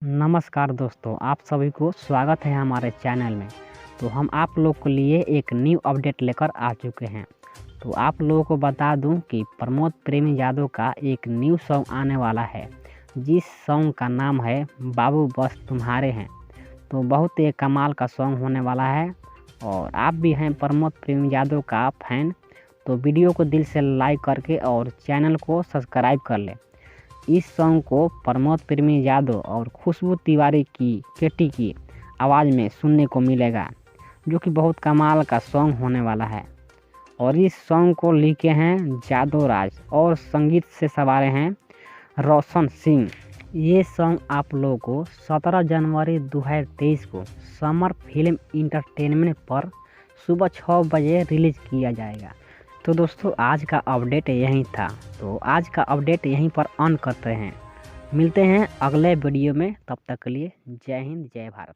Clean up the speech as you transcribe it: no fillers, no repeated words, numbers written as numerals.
नमस्कार दोस्तों, आप सभी को स्वागत है हमारे चैनल में। तो हम आप लोग के लिए एक न्यू अपडेट लेकर आ चुके हैं। तो आप लोगों को बता दूं कि प्रमोद प्रेमी यादव का एक न्यू सॉन्ग आने वाला है, जिस सॉन्ग का नाम है बाबू बस तुम्हारे हैं। तो बहुत ही कमाल का सॉन्ग होने वाला है और आप भी हैं प्रमोद प्रेमी यादव का फैन तो वीडियो को दिल से लाइक करके और चैनल को सब्सक्राइब कर लें। इस सॉन्ग को प्रमोद प्रेमी यादव और खुशबू तिवारी की बेटी की आवाज़ में सुनने को मिलेगा, जो कि बहुत कमाल का सॉन्ग होने वाला है। और इस सॉन्ग को लिखे हैं जादव राज और संगीत से संवारे हैं रोशन सिंह। ये सॉन्ग आप लोगों को 17 जनवरी 2023 को समर फिल्म इंटरटेनमेंट पर सुबह 6 बजे रिलीज़ किया जाएगा। तो दोस्तों, आज का अपडेट यही था। तो आज का अपडेट यहीं पर ऑन करते हैं। मिलते हैं अगले वीडियो में, तब तक के लिए जय हिंद जय भारत।